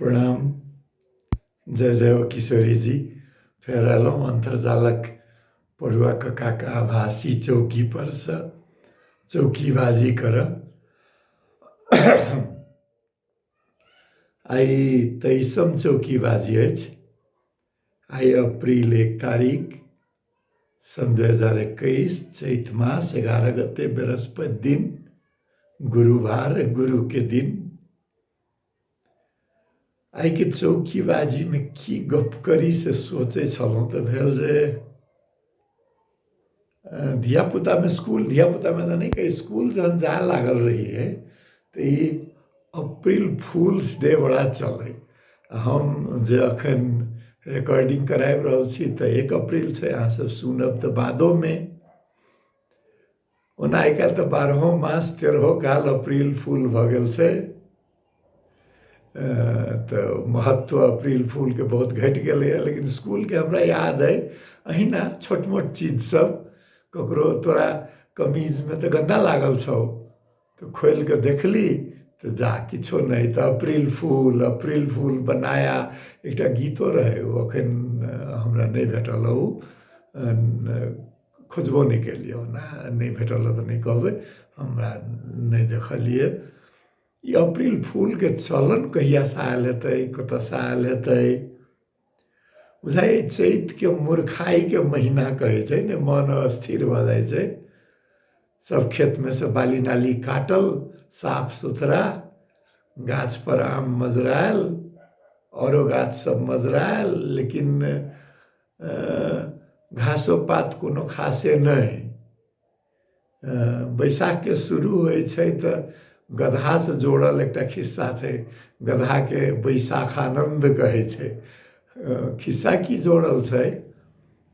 प्रणाम। जय जय हो किशोरी जी। फेर अयलहुँ अन्तर्जालक पढ़ुआ कक्काक आभासी चौकी पर से चौकीबाजी करऽ। आइ 23म चौकीबाजी अछि। आइ अप्रिल 1 तारीख सन 2021 चैत मास 11 गते बृहस्पति दिन गुरुवार गुरु के दिन। आइ के चौकीबाजी में की गप करी से सोचे छलहुँ तऽ भेल जे धियापुता में तऽ नहीं स्कूल जहन जाए लागल रहिए तो ई अप्रिल फूल्स डे बड़ा चले। हम जे अखन रिकॉर्डिंग कराबि रहल छी तऽ 1 अप्रिल छै, अहाँ सब सुनब तऽ बादो में। ओना आइ काल्हि तऽ 12 मास 13 काल अप्रिल फूल भऽ गेल छै। तो महत्व अप्रिल फूल के बहुत घट गए, लेकिन स्कूल के हमरा याद है अहिना छोट मोट चीज सब। ककरो तोरा कमीज में तो गंदा लागल छौ तो खोल के देखली तो जा किछो नहीं तो अप्रिल फूल बनाया एक गीतो रहे। वो अखन हमरा नहीं भेटल ओ, खोजबो नहीं केलिए ना, नहीं भेटल तो नहीं कहबे, हमरा नहीं देखलिए। ई अप्रिल फूल के चलन कहिया से आयल हेतै, कतऽ से आयल हेतै। बुझाइ चैत के मूर्खाई के महीना कहे छै ने, मन अस्थिर भऽ जाइ छै। सब खेत में से बाली नाली काटल, साफ सुथरा, गाछ पर आम मजरायल, औरो गाछ सब मजरायल, लेकिन घासो पात कोनो खासे नहीं। बैसाख के शुरू होइ छै तऽ गधा से जोड़ल एक खिस्सा छै, गधा के बैसाखानंद कहे छै। खिस्सा की जोड़ल छै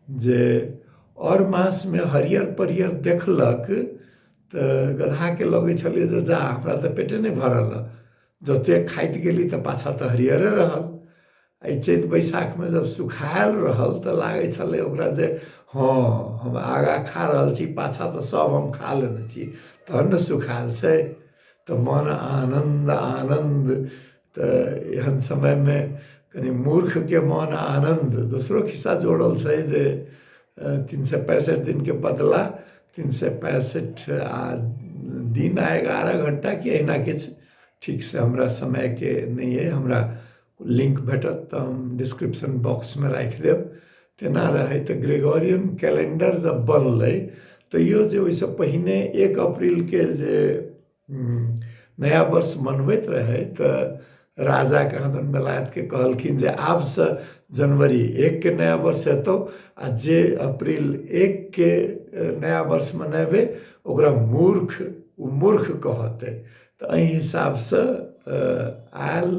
जे और मास में हरियर परियर देखलक तऽ गधा के लगे छलै जे जा हमरा तऽ पेटे नहीं भरल, जते खाइत गेली तऽ पाछा तऽ हरियरे रहल। आई चैत बैसाख में जब सुखायल रहल तऽ लागे छलै ओकरा जे हाँ हम आगा खा रहल छी, पाछा तऽ सब हम खा लेने छी, तहन न सुखायल छै। तो मन आनंद आनंद, तो एहन समय में कनी मूर्ख के मन आनंद। दूसरो खिस्सा जोड़ल छै जे 365 दिन के बदला 365 दिन आ 11 घंटा के अहिना किछु, ठीक से हमरा समय के नहीं है। हमरा लिंक भेटत तऽ हम डिस्क्रिप्शन बॉक्स में राखि देब। तेना रहे तो ग्रेगोरियन कैलेंडर जब बनलै तैयो जे ओहिसँ पहिने 1 अप्रिल के जे नया वर्ष मनबैत रहे तऽ राजा कहादन बेलायत के कहलखिन जे आब से जनवरी 1 के नया वर्ष हेतौ, आ जे अप्रिल 1 के नया वर्ष मनेबे ओकरा मूर्ख कहते। तो एहि हिसाब से आयल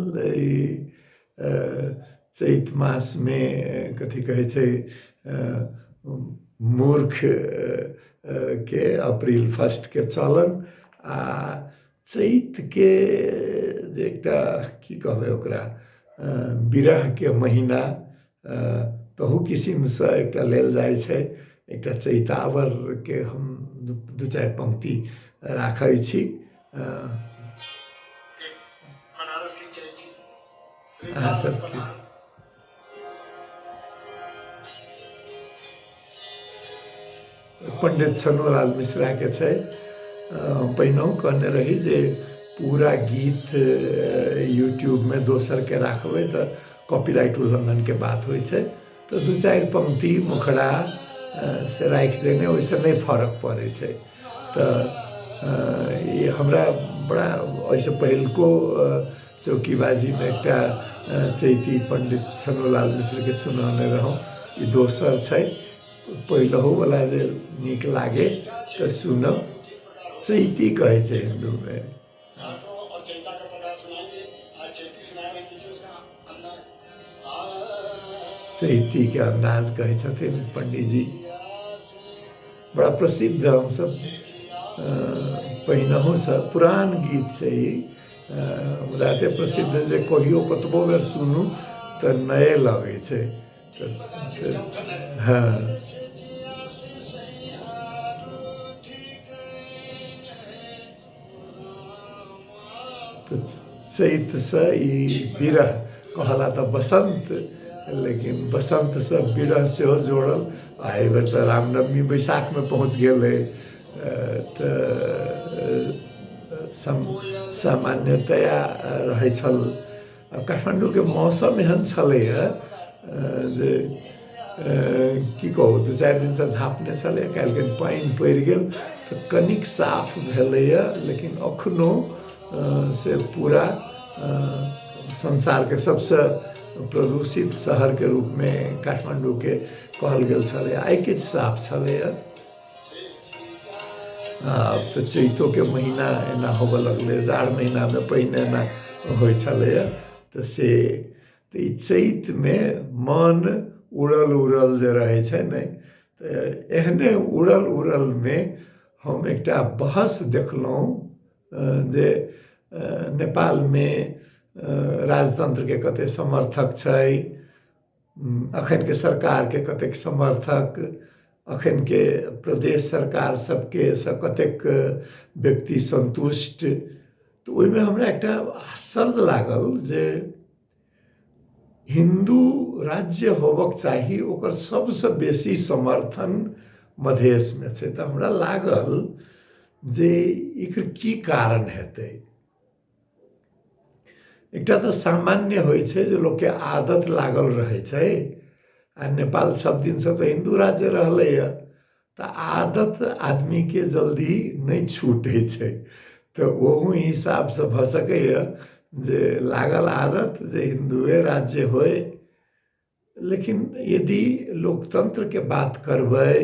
चैत मास में कथी कहे छै मूर्ख के अप्रिल 1 के चलन। आ चैत के जे एकटा की कहबे ओकरा विरह के महीना, तहु किसिम से एकटा लेल जाइ छै। एकटा चैतावर के हम दू चारि पंक्ति राखै छी। अहाँ सबके पंडित छन्नूलाल मिश्रा के छै। पहिनहु कहने रही जे पूरा गीत यूट्यूब में दोसर के राखबै तऽ कॉपीराइट उल्लंघन के बात होइ छै। तो दू चारि पंक्ति मुखड़ा से राखि देने, ओहिसँ नहीं फर्क पड़ै छै। तो ये हमरा बड़ा ऐसे पहिलको चौकीबाजी में एकटा चैती पंडित छन्नूलाल मिश्र के सुनाने रहूँ। ई दोसर छै, पहिलहु वाला जे नीक लागे तो सुनब। चैती कहे छै हिंदू में। चैती के अंदाज कहे छथिन पंडित जी। बड़ा प्रसिद्ध, हम सब पहिनहु से पुरान गीत छै ई। मुदा एते प्रसिद्ध जे कहियो कतबो बेर सुनू तऽ नए लगे छै। हाँ, तो चैत से ई विरह कहला तो बसंत, लेकिन बसंत से विरह सेहो जोड़ल। आ एहि बेर तो रामनवमी बैसाख में पहुँच गेलै। तो सामान्यतया रहै छल। काठमांडूके मौसम एहन छलैए जे की कहू, 2-4 दिनसँ झाँपने छलै, काल्हिखन पानि पड़ि गेल तऽ कनिक साफ भेलैए। लेकिन एखनो से पूरा संसारके सबसँ प्रदूषित शहरके रूपमे काठमांडूके कहल गेल छलै। आइ किछु साफ छलैए। आब तऽ चैतोके महीना एना होबऽ लगलै, जाड़ महीनामे पहिने एना होइ छलैए। तऽ से तऽ ई चैतमे मन उड़ल उड़ल जे रहै छै ने, तऽ एहने उड़ल उड़लमे हम एकटा बहस देखलहुँ जे नेपालमे राजतंत्रके कते समर्थक छै, अखनके सरकारके कतेक समर्थक, अखनके प्रदेश सरकार सबके से कतेक व्यक्ति संतुष्ट। तऽ ओहिमे हमरा एकटा आश्चर्य लागल जे हिंदू राज्य होबक चाही, ओकर सबसँ बेसी समर्थन मधेशमे छै। तऽ हमरा लागल जे एकर की कारण हेतै। एकटा तऽ सामान्य होइ छै जे लोकके आदत लागल रहै छै, आ नेपाल सब दिनसँ तऽ हिंदू राज्य रहलैए, तऽ आदत आदमीके जल्दी नहि छूटै छै। तऽ ओहू हिसाबसँ भऽ सकैए जे लागल आदत जे हिंदुए राज्य होय। लेकिन यदि लोकतंत्रके बात करबै,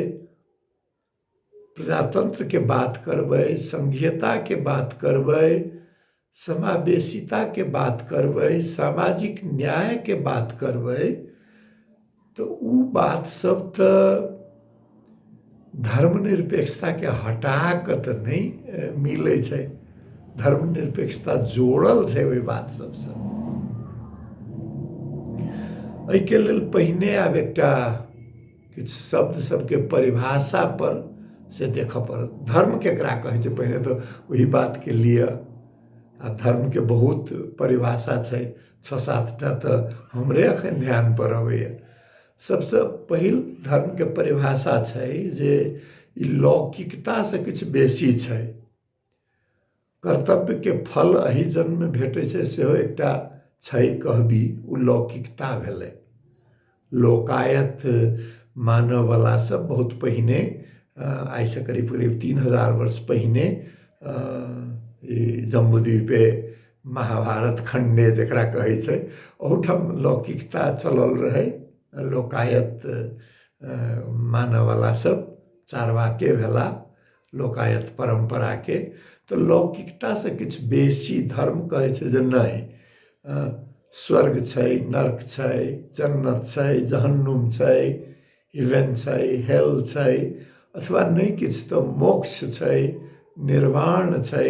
प्रजातंत्रके बात करबै, संघीयताके बात करबै, समावेशिताके बात करबै, सामाजिक न्यायके बात करबै, तऽ उ बात सब तऽ धर्मनिरपेक्षताके हटा कऽ तऽ नहि मिलै छै। धर्मनिरपेक्षता जोड़ल छै ओहि बात सबसँ। एहिके लेल पहिने आब एकटा किछु शब्द सबके परिभाषा पर से देखऽ पड़त। धर्म केकरा कहै छै पहिने तऽ ओहि बातके लिए। आ धर्मके बहुत परिभाषा छै, 6-7 टा तऽ हमरे एखन ध्यान पर अबैए। सबसँ पहिल धर्मके परिभाषा छै जे ई लौकिकतासँ किछु बेसी छै। कर्तव्यके फल एहि जन्ममे भेटै छै सेहो एकटा छै कहबी, ओ लौकिकता भेलै। लोकायत मानयवला सब बहुत पहिने, आइसँ करीब करीब 3000 वर्ष पहिने ई जम्बूद्वीपे महाभारत खंडे जकरा कहै छै, ओहूठाम लौकिकता चलल रहै। लोकायत मानयवला सब चारवाके भेला लोकायत परम्पराके। तऽ लौकिकतासँ किछु बेसी धर्म कहै छै जे नहि, स्वर्ग छै, नर्क छै, जन्नत छै, जहन्नुम छै, हेवन छै, हेल छै, अथवा नहि किछु तऽ मोक्ष छै, निर्वाण छै,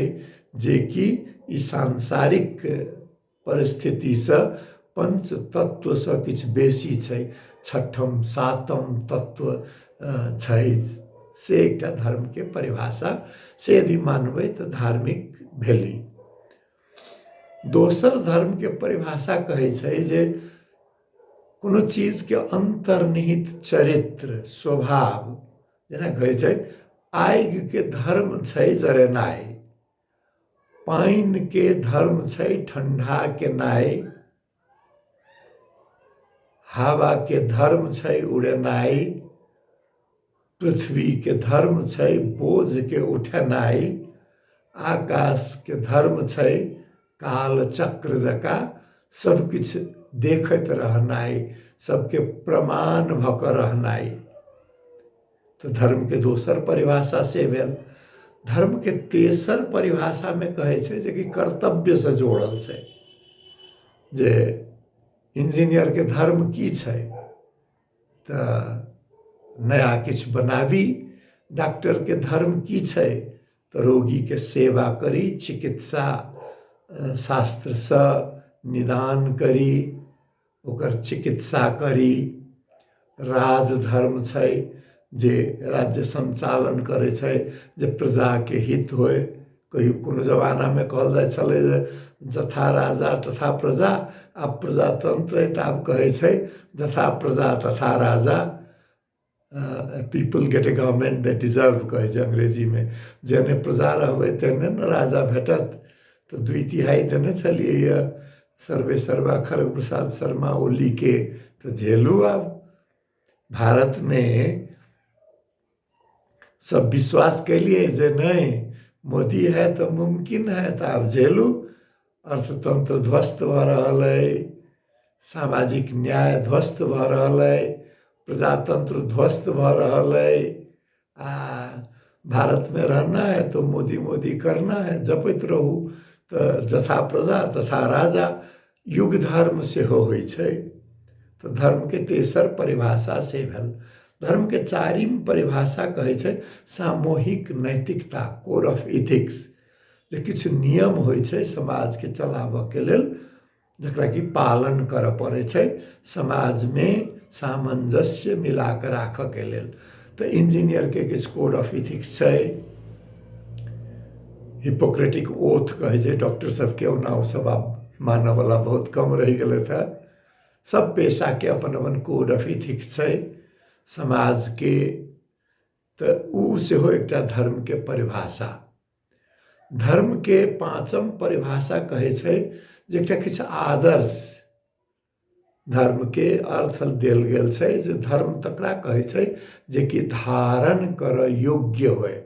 जे कि ई सांसारिक परिस्थितिसँ पंच तत्वसँ किछु बेसी छै, छठम सातम तत्व छै। से एकटा धर्मके परिभाषा, से यदि मानबै तऽ धार्मिक भेली। दोसर धर्मके परिभाषा कहै छै जे कोनो चीजके अंतर्निहित चरित्र स्वभाव, जेना कहै छै आगिके धर्म छै जरेनाइ, पानिके धर्म छै ठंडा केनाइ, हवाके धर्म छै उड़ेनाइ, पृथ्वीके धर्म छै बोझके उठेनाइ, आकाशके धर्म छै काल चक्र जकाँ सब किछु देखैत रहनाइ, सबके प्रमाण भऽ कऽ रहनाइ। तऽ धर्मके दोसर परिभाषा से भेल। धर्मके तेसर परिभाषामे कहै छै जे कि कर्तव्यसँ जोड़ल छै। जे इंजीनियरके धर्म की छै तऽ नया किछु बनाबी, डॉक्टरके धर्म की छै तऽ रोगीके सेवा करी, चिकित्सा शास्त्रसँ निदान करी, ओकर चिकित्सा करी। राजधर्म छै जे राज्य संचालन करै छै, जे प्रजाके हित होय, कहियो कोनो जमानामे कहल जाइ छलै जे जथा राजा तथा प्रजा, आब प्रजातंत्र तऽ आब कहै छै जथा प्रजा तथा राजा, people get a government they deserve कहै छै अंग्रेजीमे। जेहने प्रजा रहबै तेहने ने राजा भेटत। तऽ 2/3 देने छलिए सर्वेसर्वा खड़ग प्रसाद शर्मा ओली के, तो झेलू। अब भारत में सब विश्वास कैलिए जे नहीं मोदी है तो मुमकिन है, तो अब झेलू। अर्थतंत्र ध्वस्त भ रहल है, सामाजिक न्याय ध्वस्त भ रहल है, प्रजातंत्र ध्वस्त भ रहल है। भारत में रहना है तो मोदी मोदी करना है, जपैत रहू। तो जथा प्रजा तथा राजा। युग धर्म सेहो होइ छै। तो धर्म के तेसर परिभाषा से भेल। धर्म के चारिम परिभाषा कहै छै सामूहिक नैतिकता, कोड ऑफ इथिक्स। जे किछु नियम होइ छै समाज के चलाबऽ के लेल, जकरा कि पालन करऽ पड़ै छै समाज में सामंजस्य मिला के राखऽ के लेल। तो इंजीनियर के किछु कोड ऑफ इथिक्स छै। हिपोक्रेटिक ओथ कहे छै डॉक्टर सबके, ओना ओ सब आब मानऽ वाला बहुत कम रह गए था। सब पेशा के अपन अपन कोड ऑफ इथिक्स छै समाज के। तो उ सेहो एकटा धर्म के परिभाषा। धर्म के पांचम परिभाषा कहे छै जे एकटा किछु आदर्श धर्म के अर्थ देल गेल छै। जे धर्म तकरा कहे छै जे कि धारण करऽ योग्य होय,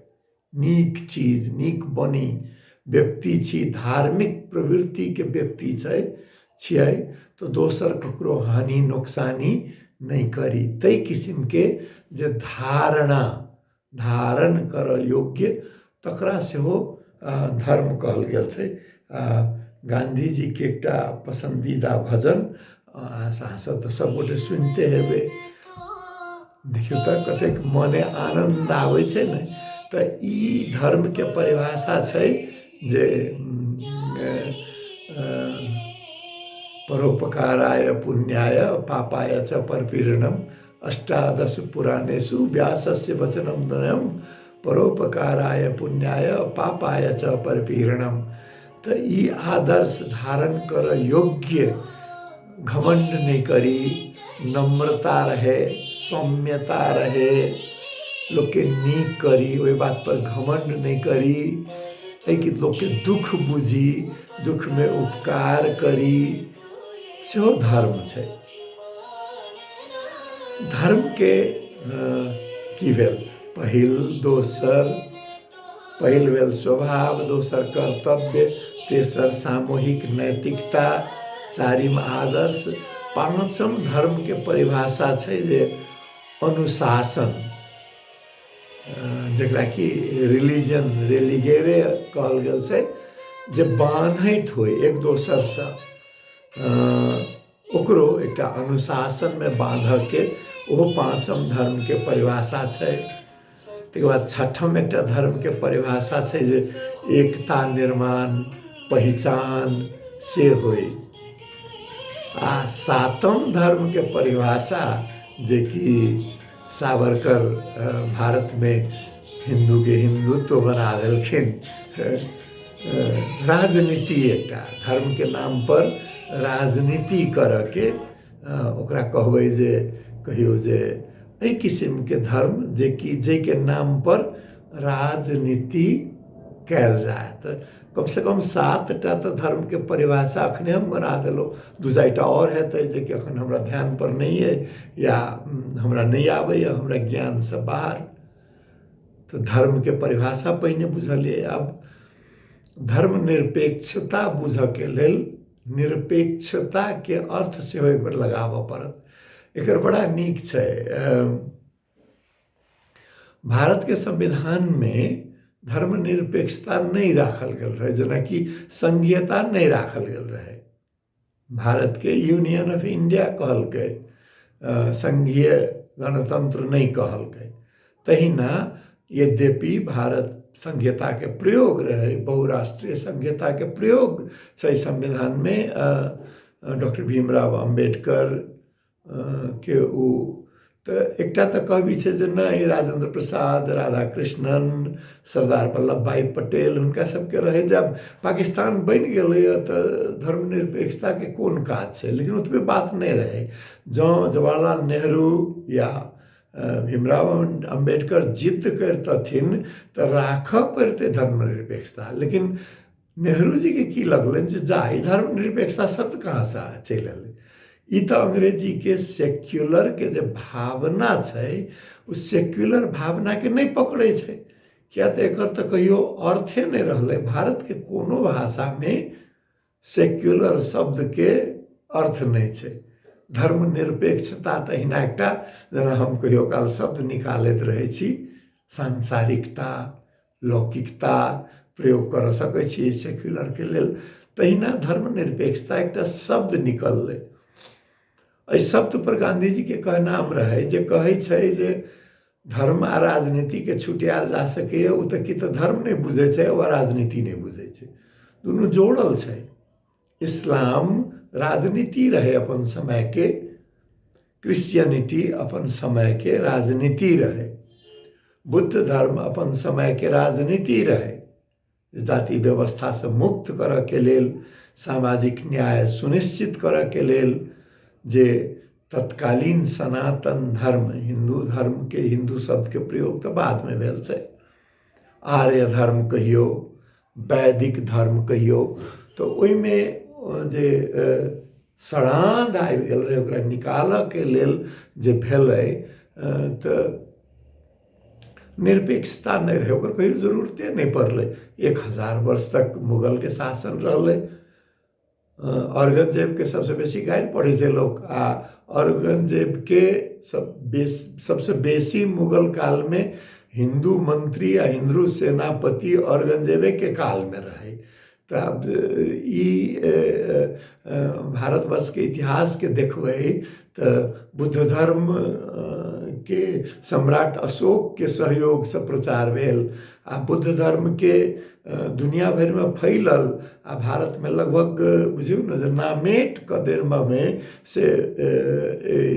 नीक चीज, नीक बनी। व्यक्ति छी, धार्मिक प्रवृत्ति के व्यक्ति छियै तो दोसर ककरो हानि नोकसानी नहीं करी। तै किस्म के जे धारण करऽ योग्य, तकरा सेहो धर्म कहल गेल छै। गांधी जी के एकटा पसंदीदा भजन अहाँ सब तो सब गोटे सुनते हेबै। देखियो तो कतेक मने आनंद आबै छै ने। तो ई धर्म के परिभाषा छै जे परोपकाराय पुण्याय पापाय च परपीडनम, अष्टादश पुराणेषु व्यासस्य वचनं द्वयम्, परोपकाराय पुण्याय पापाय च परपीडनम। तो ई आदर्श धारण कर योग्य, घमंड नहीं करी, नम्रता रहे, सौम्यता रहे, लोग के नीक करी, ओहि बात पर घमंड नहीं करी, कि लोग के दुख बुझी, दुख में उपकार करी, सेहो धर्म छै। धर्म के की भेल? पहिल भेल स्वभाव, दोसर कर्तव्य, तेसर सामूहिक नैतिकता, चारिम आदर्श, पांचम धर्म के परिभाषा छै जे अनुशासन, जकरा कि रिलीजन, रेलिगेरे कहल गेल छै। जे बान्हैत होय एक दोसर से, ओकरो एकटा अनुशासन में बांधऽ के, ओहो पांचम धर्म के परिभाषा छै। तकर बाद छठम एकटा धर्म के परिभाषा छै जे एकता निर्माण, पहचान से होय। आ सातम धर्म के परिभाषा जे कि सावरकर भारत में हिंदू के हिंदुत्व बना देलखिन। राजनीति, एकटा धर्म के नाम पर राजनीति करऽ के, ओकरा कहबै जे कहियो जे एहि किस्म के धर्म जे कि जै के नाम पर राजनीति कैल जाए। तो कम से कम 7टा तो धर्म के परिभाषा अखने हम बना देलहुँ। 2-4टा और हेतै जे कि अखन हमरा ध्यान पर नहीं है, या हमरा नहीं आबैए, हमरा ज्ञान से बाहर। तो धर्म के परिभाषा पहिने बुझलिए। अब धर्म निरपेक्षता बुझऽ के लेल निरपेक्षता के अर्थ सेहो एक बेर लगाबऽ पड़त। एकर बड़ा नीक छै। भारत के संविधान में धर्मनिरपेक्षता नहीं राखल गेल रहे, जेनाकि संघीयता नहीं राखल गेल रहे। भारत के यूनियन ऑफ इंडिया कहलकै, संघीय गणतंत्र नहीं कहलकै। तहिना यद्यपि भारत संघीयता के प्रयोग रहे, बहुराष्ट्रीय संघीयता के प्रयोग छै संविधान में। डॉक्टर भीमराव अंबेडकर के उ तो एकटा तो कहबी छै जे नहीं राजेंद्र प्रसाद, राधाकृष्णन, सरदार वल्लभ भाई पटेल हुनका सबके रहे जब पाकिस्तान बनि गेलै तो धर्मनिरपेक्षता के कोन काज छै, लेकिन ओतबे बात नहीं रहे। जँ जवाहरलाल नेहरू या भीमराव अम्बेडकर जिद करतथिन तो राख पड़ते धर्मनिरपेक्षता, लेकिन नेहरू जी के की लगलन जे जा ई धर्मनिरपेक्षता शब्द कहाँ से चलि अयलै। ई तो अंग्रेजी के सेक्युलर के जे भावना छै उस सेक्युलर भावना के नहीं पकड़े छै, क्या तो एकर तो कहियो अर्थे नहीं रहले। भारत के कोनो भाषा में सेक्युलर शब्द के अर्थ नहीं छै। धर्मनिरपेक्षता तो अहिना एकटा जेना हम कहियो काल शब्द निकालैत रहै छी, सांसारिकता, लौकिकता प्रयोग कर सकै छी सेक्युलर के लेल, तहिना धर्मनिरपेक्षता एकटा शब्द निकललै। एहि शब्द पर गांधी जी के कहनाम रहे जे कहै छै जे धर्म आ राजनीति के छुटियाल जा सकैए, ओ तो कि तो धर्म नहीं बुझे छै व राजनीति नहीं बुझे छै, दुनू जोड़ल छै। इस्लाम राजनीति रहे अपन समय के, क्रिश्चियनिटी अपन समय के राजनीति रहे, बुद्ध धर्म अपन समय के राजनीति रहे। जाति व्यवस्था से मुक्त करऽ के लेल, सामाजिक न्याय सुनिश्चित करऽ के लेल जे तत्कालीन सनातन धर्म, हिंदू धर्म के, हिंदू शब्द के प्रयोग तो बाद में भेल छै, आर्य धर्म कहियो, वैदिक धर्म कहियो, तो ओहिमे जे सड़ांध आबि गेल रहे ओकरा निकालऽ के लेल जे भेलै तो निरपेक्षता नहीं रहे, ओकर कहियो जरूरते नहीं पड़लै। 1000 वर्ष तक मुगल के शासन रहलै। औरंगजेब के सबसे बेसी गारि पढ़े छै लोग, आ औरंगजेब के सबसे बेसी मुगल काल में हिंदू मंत्री आ हिंदू सेनापति औरंगजेबे के काल में रहे। तब ई भारतवर्ष के इतिहास के देखबै तो बुद्ध धर्म के सम्राट अशोक के सहयोग से प्रचार भेल, आ बुद्ध धर्म के दुनिया भर में फैलल, आ भारत में लगभग बुझियो न जे नामेट कदेर में से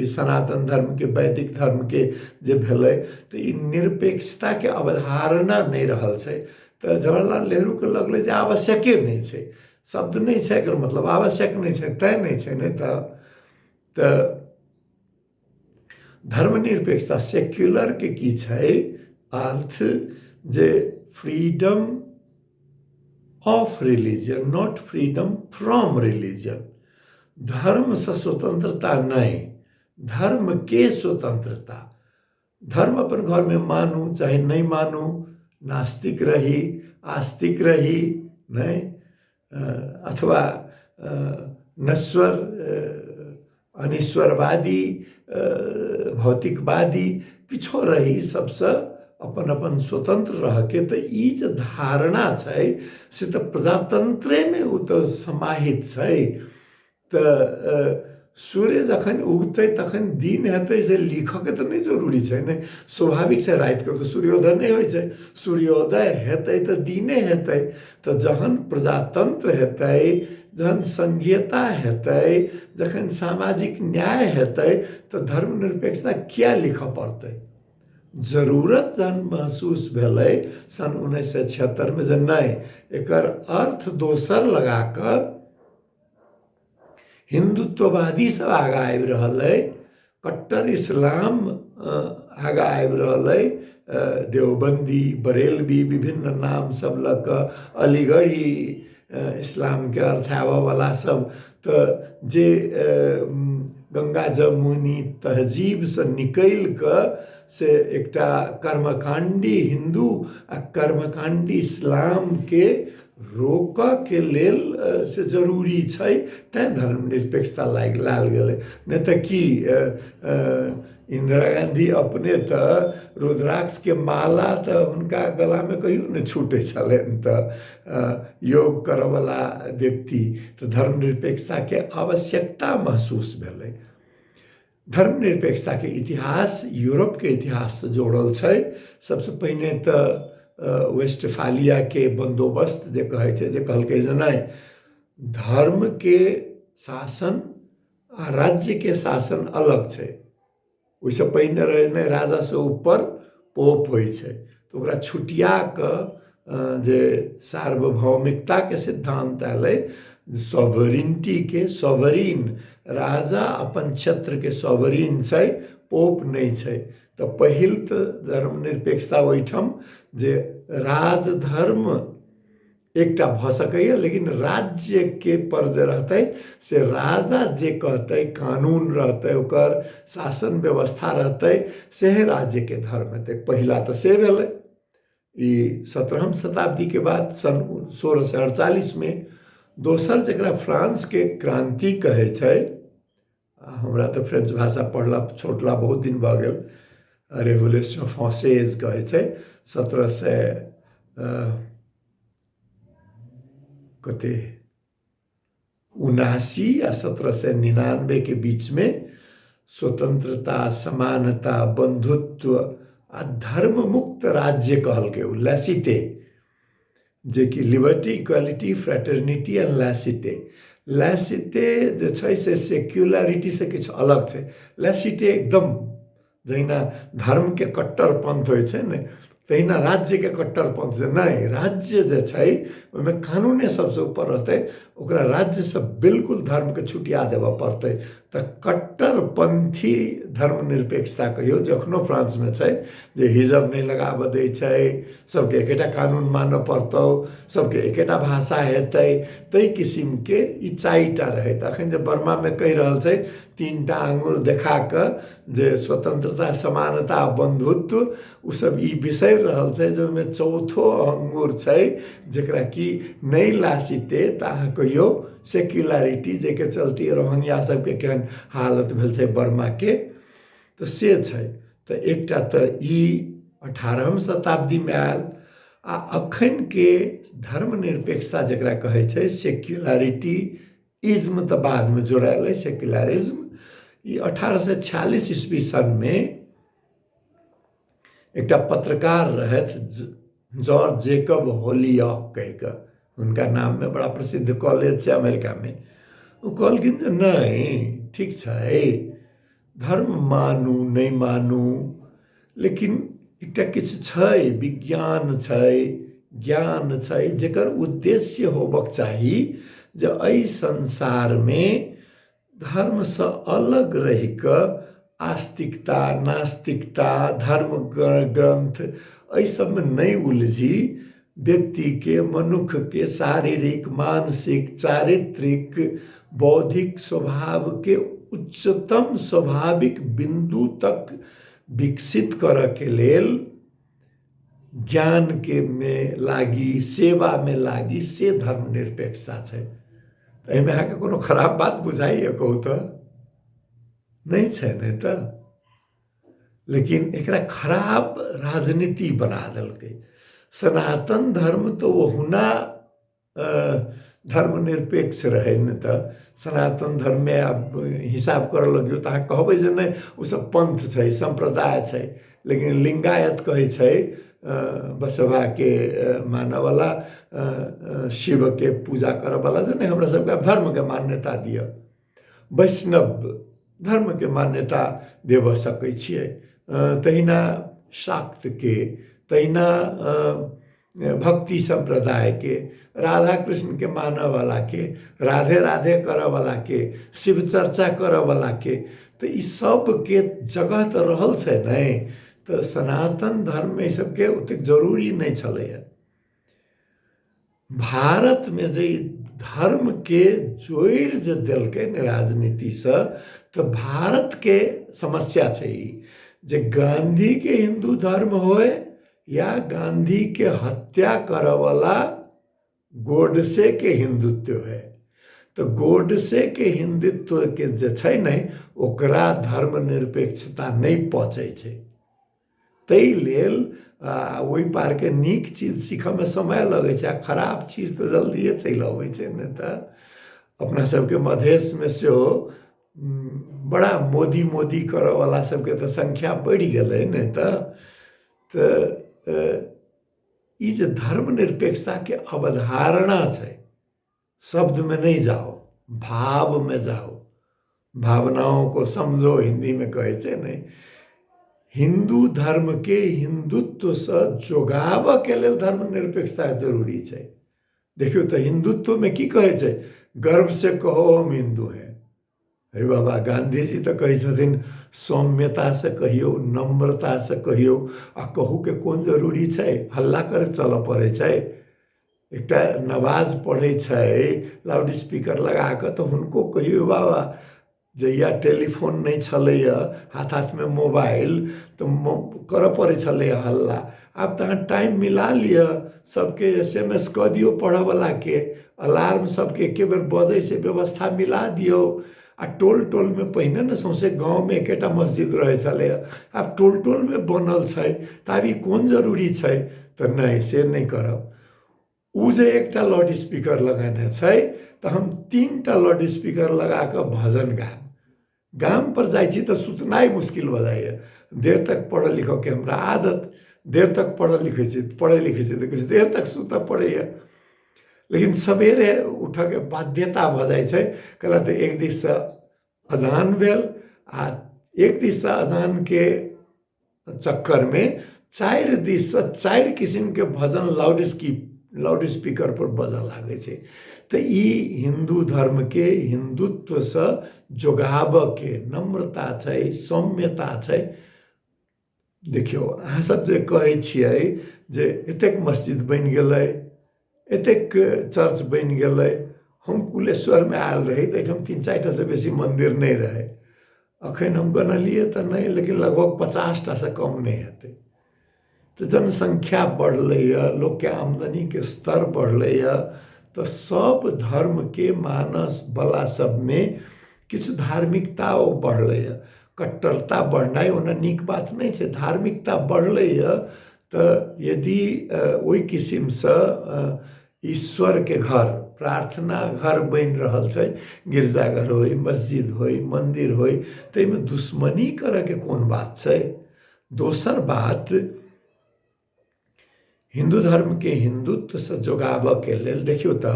सनातन धर्म के, वैदिक धर्म के जे भेलै, तो ई निरपेक्षता के अवधारणा नहीं रहल छै। तो जवाहरलाल नेहरू के लगलै जे आवश्यके नहीं छै, शब्द नहीं छै एकर मतलब आवश्यक नहीं छै, तय नहीं छै, नहीं तो धर्मनिरपेक्षता सेक्युलर के की छै अर्थ जे freedom of religion, not freedom from religion. धर्म से स्वतंत्रता नहीं, धर्म के स्वतंत्रता। धर्म अपन घर में मानू चाहे नहीं मानू, नास्तिक रही, आस्तिक रही, नहीं अथवा नश्वर, अनिश्वरवादी, भौतिकवादी किछो रही, सबसे अपन अपन स्वतंत्र रह के, तो ई जे धारणा छै से तो प्रजातंत्रे में उ तो समाहित छै। तो सूर्य जखन उगतै तखन दिन हेतै से लिखऽ के तो नहीं जरूरी छै ने, स्वाभाविक छै रात के तो सूर्योदय नहीं होइ छै, सूर्योदय हेतै तो दिने हेतै। तो जहन प्रजातंत्र हेतै, जहन संघीयता हेतै, जखन सामाजिक न्याय हेतै, तो धर्मनिरपेक्षता क्या लिखऽ पड़तै। जरूरत जहन महसूस भेलै सन 1976 में जे नहीं एकर अर्थ दोसर लगा कर हिंदुत्ववादी सब आगा आबि रहलै, कट्टर इस्लाम आगा आबि रहलै, देवबंदी, बरेलवी विभिन्न नाम सब लऽ कऽ, अलीगढ़ी इस्लाम के अर्थ आबऽ वाला सब, तो जे गंगा जमुनी तहजीब से निकलि कऽ से एकटा कर्मकांडी हिंदू आ कर्मकांडी इस्लाम के रोकऽ के लेल से जरूरी छै, तैं धर्मनिरपेक्षता लायल गेलै। नहीं तो कि इंदिरा गांधी अपने तो रुद्राक्ष के माला तो हुनका गला में कहियो नहीं छूटे छलनि, तो योग करऽ वाला व्यक्ति, तो धर्मनिरपेक्षता के आवश्यकता महसूस भेलै। धर्मनिरपेक्षता के इतिहास यूरोप के इतिहास से जोड़ल छै। सबसे पहिने तो वेस्टफालिया के बंदोबस्त जे कहै छै, जे कहलकै जे नहीं धर्म के शासन आ राज्य के शासन अलग छै, ओहिसँ पहिने रहै नहि राजासँ ऊपर पोप होइ छै, तऽ ओकरा छुटिया कऽ जे सार्वभौमिकताके सिद्धांत अयलै, सॉवरिनिटीके, सॉवरिन राजा अपन क्षेत्रके सॉवरिन छै, पोप नहि छै। तऽ पहिल तऽ धर्मनिरपेक्षता ओहिठाम जे राजधर्म एकटा भऽ सकैए, लेकिन राज्यके पर जे रहतै से राजा जे कहतै, कानून रहतै, ओकर शासन व्यवस्था रहतै, सेहे राज्यके धर्म हेतै। पहिला तऽ से भेलै। ई 17वीं शताब्दीके बाद सन 1648 में दोसर जकरा फ्रांसके क्रांति कहै छै, हमरा तऽ फ्रेंच भाषा पढ़ला छोड़ला बहुत दिन भऽ गेल, रेवोल्यूशन फ्रांसेज कहै छै, 1779 या 1799 के बीच में स्वतंत्रता, समानता, बंधुत्व आ धर्म मुक्त राज्य कहलकै ओ लैसिटे, जे कि लिबर्टी, इक्वालिटी, फ्रेटर्निटी एंड लैसिटे। लैसिटे जे छै से सेक्युलरिटी से किछु अलग छै। लैसिटे एकदम जहिना धर्मके कट्टरपंथ होइ छै ने, तहिना राज्यके कट्टरपंथ छै। नहि, राज्य जे छै ओहिमे कानूने सबसे ऊपर रहतै, ओकरा राज्यसँ बिल्कुल धर्मके छुटिया देबऽ पड़तै। तऽ कट्टरपंथी धर्मनिरपेक्षता कहियो जे एखनो फ्रांसमे छै, जे हिजब नहीं लगाबऽ दै छै, सबके एकेटा कानून मानऽ पड़तौ, सबके एकेटा भाषा हेतै, ताहि किसिमके ई 4टा रहै। तऽ अखन जे बर्मामे कहि रहल छै 3टा आंगुर देखा कऽ जे स्वतंत्रता, समानता, बंधुत्व, ओ सब ई बिसरि रहल छै जे ओहिमे 4थो अंगुर छै, जकरा कि नहीं लासिते तऽ अहाँ कहियो सेक्युलरिटी, जाहिके चलते रोहिंग्या सबके केहन हालत भेल छै बर्माके, तऽ से छै। तऽ एकटा तऽ ई 18वीं शताब्दीमे आयल। आ अखनके धर्मनिरपेक्षता जकरा कहै छै, सेक्युलरिटी इज्म तऽ बादमे जोड़ायल अइ, सेक्युलरिज्म ई 1846 ईस्वी सनमे एकटा पत्रकार रहथि जॉर्ज जेकब होलियॉक कहि कऽ, हुनका नाममे बड़ा प्रसिद्ध कॉलेज छै अमेरिकामे। ओ कहलखिन जे नहि, ठीक छै, धर्म मानू नहीं मानू, लेकिन एकटा किछु छै, विज्ञान छै, ज्ञान छै, जेकर उद्देश्य होबक चाही जे एहि संसारमे धर्मसँ अलग रहि कऽ आस्तिकता, नास्तिकता, धर्म ग्रंथ एहि सबमे नहीं उलझी व्यक्तिके, मनुष्यके शारीरिक, मानसिक, चारित्रिक, बौद्धिक स्वभावके उच्चतम स्वाभाविक बिंदु तक विकसित करऽके लेल ज्ञान के में लागी, सेवा में लागी, से धर्मनिरपेक्षता छै। एहिमे अहाँके कोनो खराब बात बुझाइए कहू तऽ? नहीं छै ने तऽ। लेकिन एकरा खराब राजनीति बना देलकै। सनातन धर्म तो ओहुना धर्मनिरपेक्ष रहै ने तऽ। सनातन धर्म में आब हिसाब करऽ लगियौ तऽ अहाँ कहबै जे नहि ओ सब पंथ छै, संप्रदाय छै। लेकिन लिंगायत कहै छै बसवाके मानऽवला, शिवके पूजा करऽवला, जे नहीं हमरा सबके धर्मके मान्यता दिअ। वैष्णव धर्मके मान्यता देबऽ सकै छियै। तहिना शाक्तके, तहिना भक्ति संप्रदायके, राधा कृष्णके मानऽवलाके, राधे राधे करऽवलाके, शिव चर्चा करऽवलाके, तऽ ई सबके जगह तऽ रहल छै ने। तऽ सनातन धर्म में सबके ओतेक जरूरी नहीं छलैए। भारत में जे धर्म के जोड़ि जे देलकै ने राजनीतिसँ, तऽ भारत के समस्या छै ई जे गांधी के हिंदू धर्म होए या गांधी के हत्या करऽवला गोडसे के हिंदुत्व है। तो गोडसे के हिंदुत्व के जे छै ने, ओकरा धर्मनिरपेक्षता नहीं पचै छै। ताहि लेल ओहि पारके नीक चीज सीखऽमे समय लगै छै, आ खराब चीज तऽ जल्दिए चलि अबै छै ने तऽ। अपना सबके मधेशमे सेहो बड़ा मोदी मोदी करऽवला सबके तऽ संख्या बढ़ि गेलै ने तऽ। ई जे धर्मनिरपेक्षताके अवधारणा छै, शब्द में नहीं जाओ, भाव में जाओ, भावनाओं को समझो हिंदी में कहै छै नहीं। हिंदू धर्म के हिंदुत्व से जोगाबऽ के लेल धर्मनिरपेक्षता जरूरी छै। देखियो तो हिंदुत्व में की कहे छै, गर्व से कहो हम हिंदू हैं। अरे बाबा, गांधी जी तो कहे छथिन सौम्यता से कहियो, नम्रता से कहियो, आ कहू के कोन जरूरी छै, हल्ला करे चल पड़े छै। एकटा नवाज पढ़े छै लाउड स्पीकर लगा के, तो हुनको कहियो बाबा, जहिया टेलीफोन नहीं छलैया, हाथ हाथ में मोबाइल, तो कर पड़े छलैया हल्ला। आब तो टाइम मिला लिया, सबके SMS कह दियो पढ़े वाला के, अलार्म सबके एक बेर बजे से व्यवस्था मिला दियो। आ टोल टोल में पहिने न सौंसे गाँव में एकेटा मस्जिद रहे छलैया, आब टोल टोल में बनल छै, तो आब ई कोन जरूरी छै। तो नहीं, से नहीं करब। उ जे एकटा लाउड स्पीकर लगाने छै, तो हम 3टा लाउड स्पीकर लगा के भजन गाम। गाम पर जाइ छी तो सुतनाई मुश्किल भ जाइए। देर तक पढ़ लिख के हमरा आदत, देर तक पढ़े लिखे तो किछु देर तक सुतऽ पड़ैए। लेकिन सवेरे उठऽ के बाध्यता भ जाइ छै, कैला तऽ एक दिस से अजान भेल, आ एक दिस से अजान के चक्कर में 4 दिस से 4 किस्म के भजन लाउड स्पीकर पर बजऽ लागे छै। तो ई हिंदू धर्म के हिंदुत्व से जोगाबऽ के नम्रता छै, सौम्यता छै। देखियो, अहाँ सब जे कहै छियै जे एतेक मस्जिद बनि गेलै, एतेक चर्च बनि गेलै, हम कुलेश्वर में आयल रही तो एहिठाम 3-4टा से बेसी मंदिर नहीं रहे। अखन हम गनलिए तो नहीं, लेकिन लगभग 50टा से कम नहीं हेतै। तो जनसंख्या बढ़लैया, लोग के आमदनी के स्तर बढ़लैया, तो सब धर्म के मानस वाला सब में किछु धार्मिकता बढ़लैया। कट्टरता बढ़नाइ ओना नीक बात नहीं छै, धार्मिकता बढ़लैया। तो यदि ओहि किस्म से ईश्वर के घर, प्रार्थना घर बन रहल छै, गिरजाघर होई, मस्जिद होई, मंदिर होई, तो एहिमे दुश्मनी करे के कोन बात छै। दोसर बात, हिंदू धर्म के हिंदुत्व से जोगाबऽ के लेल देखियो तो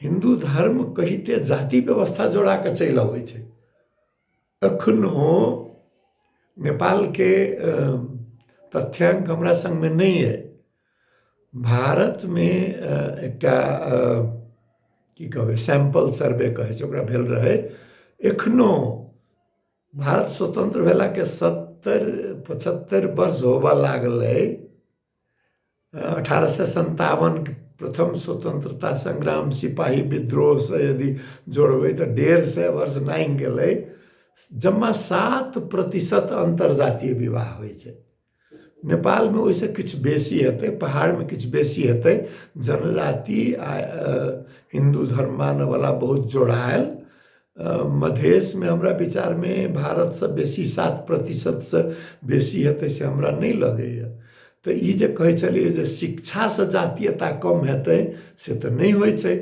हिंदू धर्म कहिते जाति व्यवस्था जोड़ा के चलि अबै छै। अखनो नेपाल के तथ्यांक हमरा संग में नहीं है। भारत में एकटा की कहबै सैंपल सर्वे कहे छै, ओकरा भेल रहे। एखनो भारत स्वतंत्र भेला के 70-75 वर्ष होबऽ लागलै। 1857 के प्रथम स्वतंत्रता संग्राम, सिपाही विद्रोह से यदि जोड़बै तो 150 वर्ष नांगि गेलै। जम्मा 7% अंतरजातीय विवाह होइ छै। नेपाल में ओइसे किछु बेसी हेतै, पहाड़ में किछु बेसी हेतै। जनजाति आ हिंदू धर्म मानय वाला बहुत जोड़ायल। मधेश में हमरा विचार में भारत से बेसी 7% से बेसी हेतै, से हमरा नहीं लगैया। तो ई जे कहै छलिए जे शिक्षा से जातीयता कम हेतै, से तो नहीं होइ छै।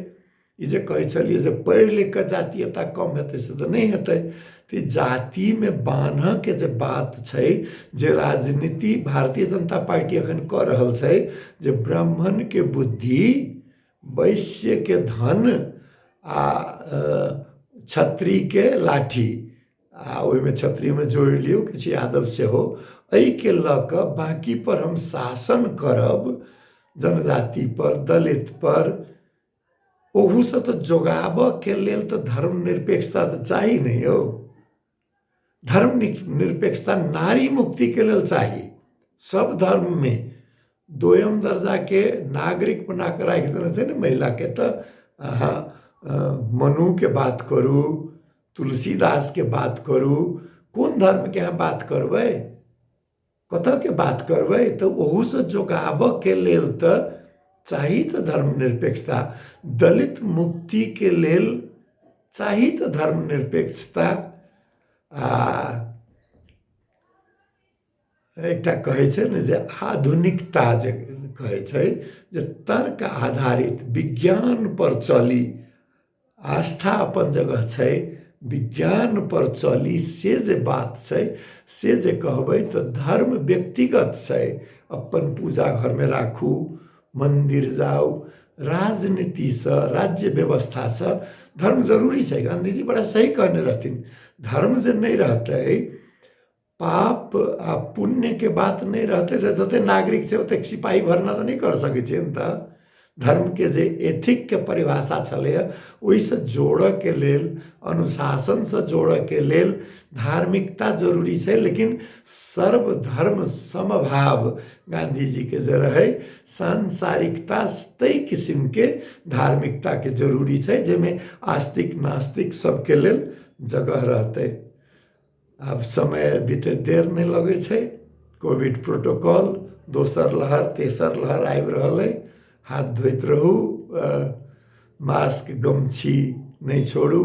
ई जे कहै छलिए जे पढ़ि लिख के जातीयता कम हेतै, से तो नहीं हेतै। तो जाति में बान्हऽ के जे बात छै, जे राजनीति भारतीय जनता पार्टी अखन कऽ रहल छै, जे ब्राह्मण के बुद्धि, वैश्य के धन, आ क्षत्रिय के लाठी, आ ओहिमे क्षत्रिय में जोड़ि लियौ किछु यादव सेहो, एहि के लऽ कऽ बाकी पर हम शासन करब, जनजाति पर, दलित पर। ओहू से तो जोगाबऽ के लेल तो धर्मनिरपेक्षता तो चाही नहीं हो। धर्मनिरपेक्षता नारी मुक्ति के लेल चाहिए। सब धर्म में दोयम दर्जा के नागरिक बना के राखि देने छै ने महिला के। तो अहाँ मनु के बात करू, तुलसीदास के बात करू, कोन धर्म के अहाँ बात करबै, कतऽ के बात करबै। तो ओहू से जोगाबऽ के लेल तो चाही तो धर्मनिरपेक्षता। दलित मुक्ति के लेल चाही तो धर्मनिरपेक्षता। एकटा कहै छै ने जे आधुनिकता जे कहै छै, जे तर्क आधारित विज्ञान पर चली, आस्था अपन जगह छै, विज्ञान पर चली, से जे बात छै, से जे कहबै तो धर्म व्यक्तिगत छै। अपन पूजा घर में राखू, मंदिर जाऊ, राजनीति से, राज्य व्यवस्था से धर्म जरूरी छै। गांधी जी बड़ा सही कहने रहथिन, धर्म जे नहीं रहतै, पाप आ पुण्य के बात नहीं रहते तो जते नागरिक से ओते सिपाही भरना तो नहीं कर सकै छियनि त धर्म के जे एथिक के परिभाषा छलै ओहि से जोड़ऽ के लेल अनुशासन से जोड़ऽ के लेल धार्मिकता जरूरी छै लेकिन सर्वधर्म समभाव गांधी जी के जे रहै सांसारिकता तई किस्म के धार्मिकता के जरूरी छै जेमे आस्तिक नास्तिक सबके लेल जगह रहतै। अब समय बीते देर नहीं लगे छै, कोविड प्रोटोकॉल दोसर लहर तेसर लहर आबि रहल है, हाथ धोइत रहू, मास्क गमछी नहीं छोड़ू,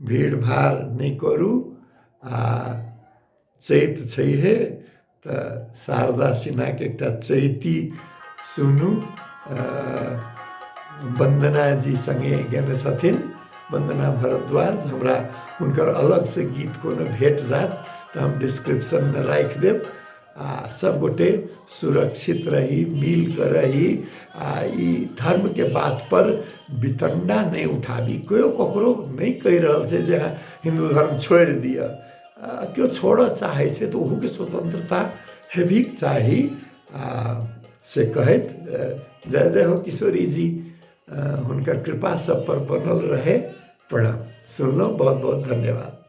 भीड़ भाड़ नहीं करू, आ चैत छैहे तऽ शारदा सिन्हा के एकटा चैती सुनू। वंदना जी संगे गेने छथिन, वंदना भारद्वाज, हमरा हुनकर अलग से गीत कोनो भेट जात तो हम डिस्क्रिप्शन में राखि देब। आ सब गोटे सुरक्षित रही, मिल कर रही, आ ई धर्म के बात पर वितंडा नहीं उठाबी। कोई ककरो नहीं कहि रहल छै जे हिंदू धर्म छोड़ दिया, क्यों छोड़ऽ चाहे छै तो ओहू के स्वतंत्रता हेबाक चाही। से कहैत जय जय हो किशोरी जी, हुनकर कृपा सब पर बनल रहे। प्रणाम। सुनलहुँ, बहुत बहुत धन्यवाद।